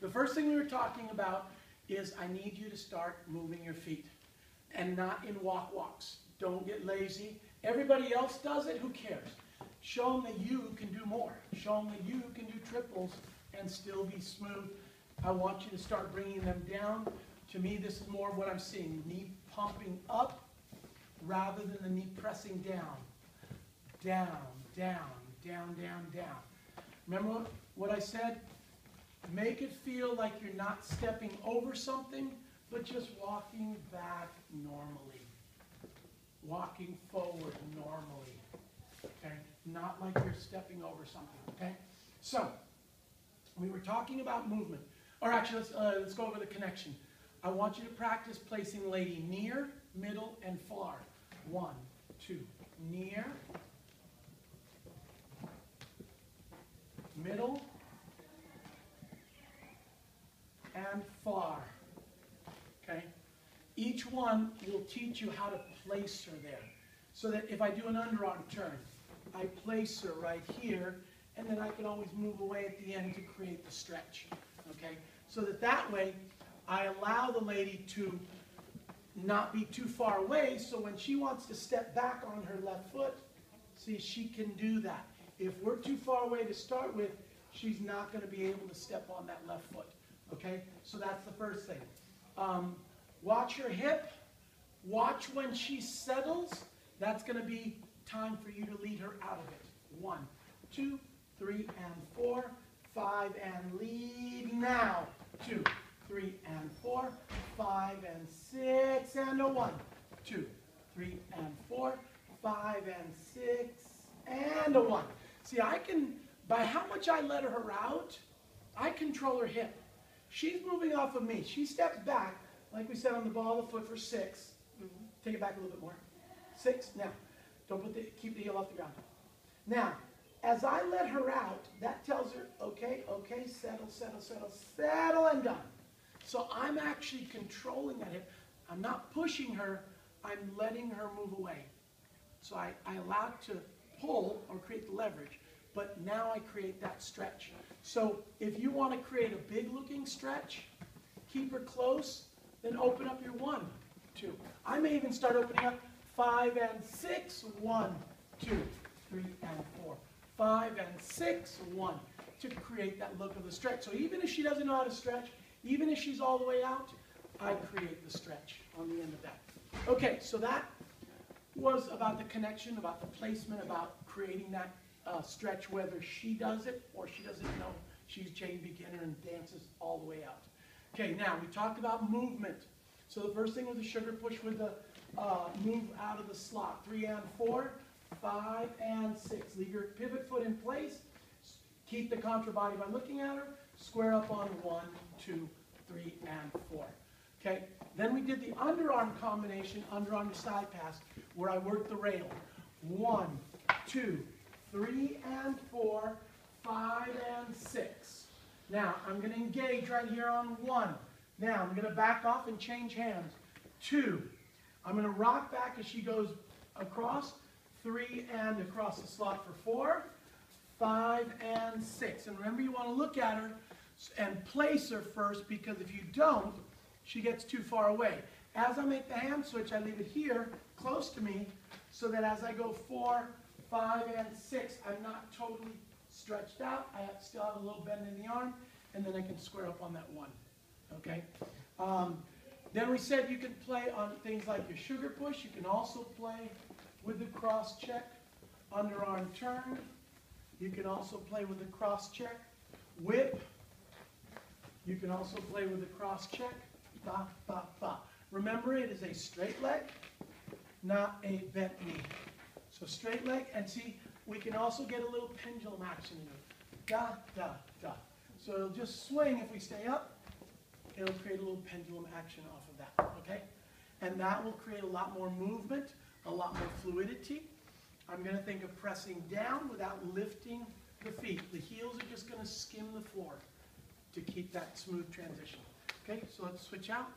The first thing we were talking about is I need you to start moving your feet and not in walks. Don't get lazy. Everybody else does it, who cares? Show them that you can do more. Show them that you can do triples and still be smooth. I want you to start bringing them down. To me, this is more of what I'm seeing. Knee pumping up rather than the knee pressing down. Down, down, down, down, down. Remember what I said? Make it feel like you're not stepping over something, but just walking back normally. Walking forward normally. Okay? Not like you're stepping over something. Okay? So, we were talking about movement. Or actually, let's go over the connection. I want you to practice placing lady near, middle, and far. 1, 2. Near, middle, and far. Okay? Each one will teach you how to place her there. So that if I do an underarm turn, I place her right here, and then I can always move away at the end to create the stretch. Okay? So that way, I allow the lady to not be too far away, so when she wants to step back on her left foot, see, she can do that. If we're too far away to start with, she's not going to be able to step on that left foot. Okay? So that's the first thing. Watch her hip. Watch when she settles. That's going to be time for you to lead her out of it. 1, 2, 3, and 4, 5, and lead now. 2, 3, and 4, 5, and 6, and a 1, 2, 3, and 4, 5, and 6, and a 1. See, I can, by how much I let her out, I control her hip. She's moving off of me. She steps back, like we said on the ball of the foot for 6. Take it back a little bit more. 6. Now, don't keep the heel off the ground. Now, as I let her out, that tells her, okay, okay, settle, settle, settle, settle, and done. So I'm actually controlling that hip. I'm not pushing her. I'm letting her move away. So I allow it to pull or create the leverage, but now I create that stretch. So if you want to create a big-looking stretch, keep her close, then open up your 1, 2. I may even start opening up 5 and 6, 1, 2, 3, and 4. 5 and 6, 1, to create that look of the stretch. So even if she doesn't know how to stretch, even if she's all the way out, I create the stretch on the end of that. Okay, so that was about the connection, about the placement, about creating that stretch, whether she does it or she doesn't know she's chain beginner and dances all the way out. Okay, now we talked about movement. So the first thing was the sugar push with the move out of the slot. 3 and 4, 5 and 6. Leave your pivot foot in place. Keep the contra body by looking at her. Square up on 1, 2, 3, and 4. Okay, then we did the underarm combination, underarm to side pass, where I worked the rail. 1, 2, 3, and 4, 5, and 6. Now, I'm going to engage right here on 1. Now, I'm going to back off and change hands. 2. I'm going to rock back as she goes across. 3, and across the slot for 4. 5, and 6. And remember, you want to look at her and place her first, because if you don't, she gets too far away. As I make the hand switch, I leave it here, close to me, so that as I go 4, 5, and 6, I'm not totally stretched out. I still have a little bend in the arm, and then I can square up on that 1. Okay? Then we said you can play on things like your sugar push. You can also play with the cross check, underarm turn. You can also play with the cross check, whip. You can also play with the cross check, ba, ba, ba. Remember, it is a straight leg, not a bent knee. So straight leg, and see, we can also get a little pendulum action in it. Da, da, da. So it'll just swing if we stay up. It'll create a little pendulum action off of that, okay? And that will create a lot more movement, a lot more fluidity. I'm going to think of pressing down without lifting the feet. The heels are just going to skim the floor to keep that smooth transition. Okay, so let's switch out.